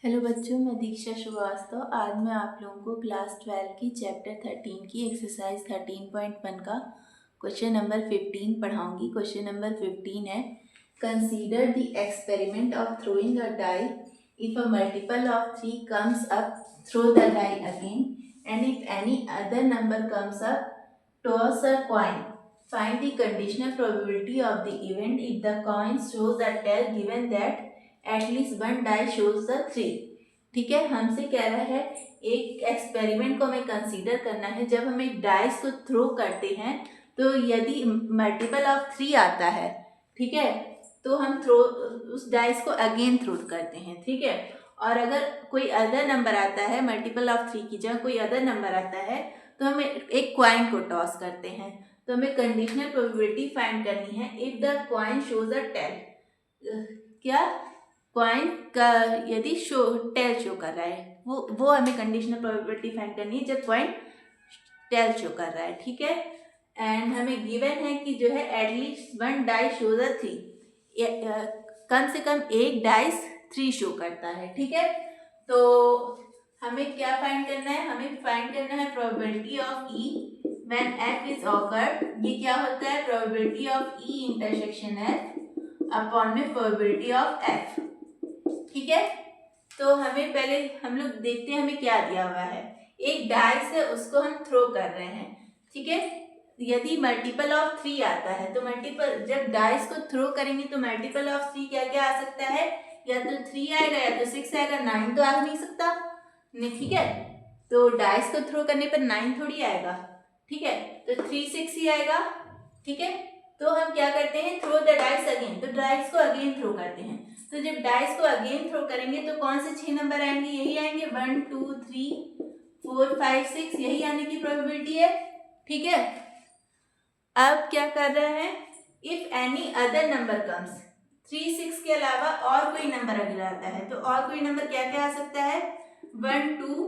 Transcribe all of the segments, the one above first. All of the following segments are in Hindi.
हेलो बच्चों, मैं दीक्षा श्रीवास्तव। आज मैं आप लोगों को क्लास 12 की चैप्टर 13 की एक्सरसाइज 13.1 का क्वेश्चन नंबर 15 पढ़ाऊंगी। क्वेश्चन नंबर 15 है, consider the experiment of throwing a die. If a multiple of 3 comes up, throw the die again, and if any other number comes up, toss a coin. Find the conditional probability of the event if the coin shows a tail given that at least one die shows the 3। ठीक है, हमसे कह रहा है एक एक्सपेरिमेंट को हमें कंसीडर करना है। जब हम एक डाइस को थ्रो करते हैं तो यदि मल्टीपल ऑफ 3 आता है, ठीक है, तो हम थ्रो उस डाइस को अगेन थ्रो करते हैं। ठीक है, और अगर कोई अदर नंबर आता है, मल्टीपल ऑफ 3 की जगह कोई अदर नंबर आता है, तो हम एक क्वाइन को टॉस करते हैं। तो हमें कंडीशनल प्रोबेबिलिटी फाइंड करनी है if the coin shows a tail. क्या क्वाइन का यदि टेल शो कर रहा है, वो हमें कंडीशनल प्रोबेबिलिटी फाइंड करनी है जब क्वाइन टेल शो कर रहा है। ठीक है, एंड हमें गिवन है कि जो है at least one die shows a 3, कम से कम एक डाइस 3 शो करता है। ठीक है, तो हमें क्या फाइंड करना है? हमें फाइंड करना है probability of E when F is awkward. ये क्या होता है? Probability of E intersection F upon में प्रोबेबिलिटी ऑफ एफ। ठीक है, तो हमें पहले हम लोग देखते हैं हमें क्या दिया हुआ है। एक डाइस है, उसको हम थ्रो कर रहे हैं। ठीक है, यदि मल्टीपल ऑफ 3 आता है तो मल्टीपल, जब डाइस को थ्रो करेंगे तो मल्टीपल ऑफ 3 क्या क्या आ सकता है? या तो 3 आएगा, या तो 6 आएगा, 9 तो आ नहीं सकता नहीं। ठीक है, तो डाइस को थ्रो करने पर 9 थोड़ी आएगा। ठीक है, तो 3 6 ही आएगा। ठीक है, तो हम क्या करते हैं? थ्रो द डाइस अगेन, तो डाइस को अगेन थ्रो करते हैं। तो जब डाइस को अगेन थ्रो करेंगे तो कौन से 6 नंबर आएंगे? यही आएंगे, 1 2 3 4 5 6, यही आने की प्रोबेबिलिटी है। ठीक है, अब क्या कर रहे हैं? If any other number comes, 3 6 के अलावा और कोई नंबर अगर आता है, तो और कोई नंबर क्या क्या आ सकता है? 1 2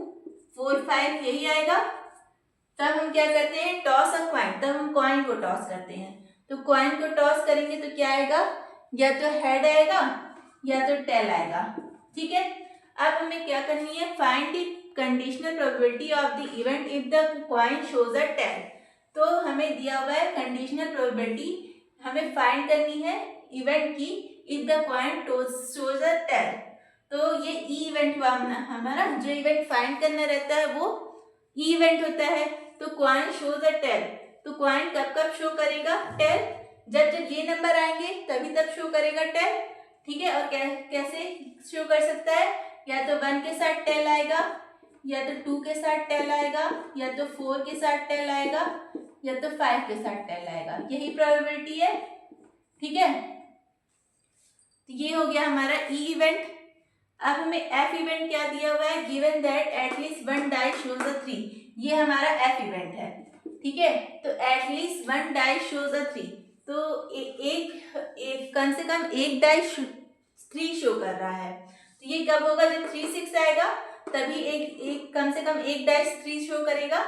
4 5, यही आएगा। तब हम क्या करते हैं? टॉस अ कॉइन, तब हम कॉइन को टॉस करते हैं। तो कॉइन को टॉस करेंगे तो क्या आएगा? या तो हेड आएगा या तो टेल आएगा। ठीक है, अब हमें क्या करनी है? Find the conditional probability of the event if the coin shows a tail. तो हमें दिया हुआ है कंडीशनल प्रोबेबिलिटी, हमें फाइंड करनी है इवेंट की if the coin shows a tail. तो ये ई इवेंट हमारा जो इवेंट फाइंड करना रहता है वो ई इवेंट होता है। तो क्वाइन शोज अ टेल, तो क्वाइन कब कब शो करेगा? टेल। जब जब ये नंबर आएंगे तभी तब शो करेगा टेल। ठीक है, और कैसे शो कर सकता है? या तो 1 के साथ टेल आएगा, या तो 2 के साथ टेल आएगा, या तो 4 के साथ टेल आएगा, या तो 5 के साथ टेल आएगा। यही प्रोबेबिलिटी है। ठीक है, तो ये हो गया हमारा ई इवेंट। अब हमें एफ इवेंट क्या दिया हुआ है? Given that at least one die shows a 3, ये हमारा एफ इवेंट है। ठीक है, तो at least one die shows a 3, तो एक कम से कम एक डाई 3 शो कर रहा है। तो ये कब होगा? जब 3 6 आएगा तभी एक कम से कम एक डाइस 3 शो करेगा।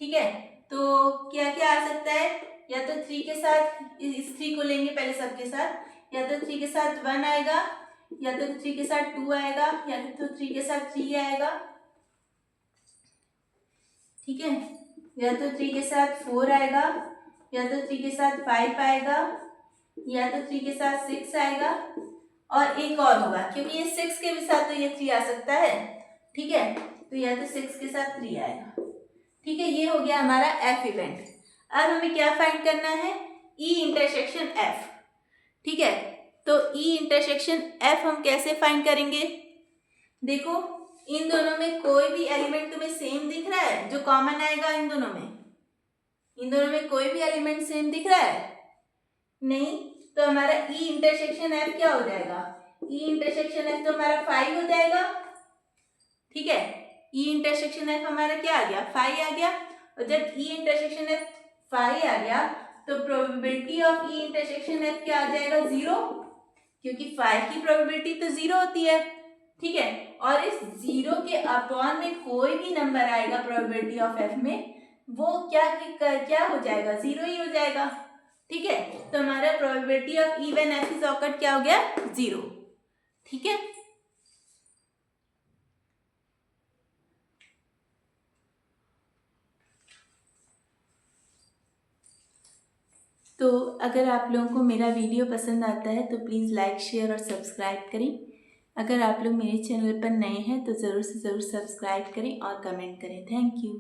ठीक है, तो क्या क्या आ सकता है? या तो 3 के साथ, इस 3 को लेंगे पहले सबके साथ, या तो 3 के साथ 1 आएगा, या तो 3 के साथ 2 आएगा, या तो 3 के साथ 3 आएगा। ठीक है, या तो 3 के साथ 4 आएगा, या तो 3 के साथ 5 आएगा, या तो 3 के साथ 6 आएगा, और एक और होगा क्योंकि ये 6 के भी साथ तो ये 3 आ सकता है। ठीक है, तो या तो 6 के साथ 3 आएगा। ठीक है, ये हो गया हमारा एफ इवेंट। अब हमें क्या फाइंड करना है? E intersection F. ठीक है, तो ई इंटरसेक्शन एफ हम कैसे फाइंड करेंगे? देखो, इन दोनों में कोई भी एलिमेंट तुम्हें सेम दिख रहा है जो कॉमन आएगा इन दोनों में? इन दोनों में कोई भी एलिमेंट सेम दिख रहा है? नहीं, तो हमारा ई इंटरसेक्शन एफ क्या हो जाएगा? ई इंटरसेक्शन एफ तो हमारा 5 हो जाएगा। ठीक है, ई इंटरसेक्शन एफ हमारा क्या आ गया? 5 आ गया। और जब ई इंटरसेक्शन एफ 5 आ गया तो probability of E intersection F क्या आ जाएगा? 0, क्योंकि 5 की प्रोबेबिलिटी तो 0 होती है। ठीक है, और इस 0 के अपॉन में कोई भी नंबर आएगा प्रोबेबिलिटी ऑफ एफ में, वो क्या हो जाएगा? 0 ही हो जाएगा। ठीक है, तो हमारा probability of E when F is awkward क्या हो गया? 0। ठीक है, तो अगर आप लोगों को मेरा वीडियो पसंद आता है तो प्लीज़ लाइक शेयर और सब्सक्राइब करें। अगर आप लोग मेरे चैनल पर नए हैं तो ज़रूर से ज़रूर सब्सक्राइब करें और कमेंट करें। Thank you.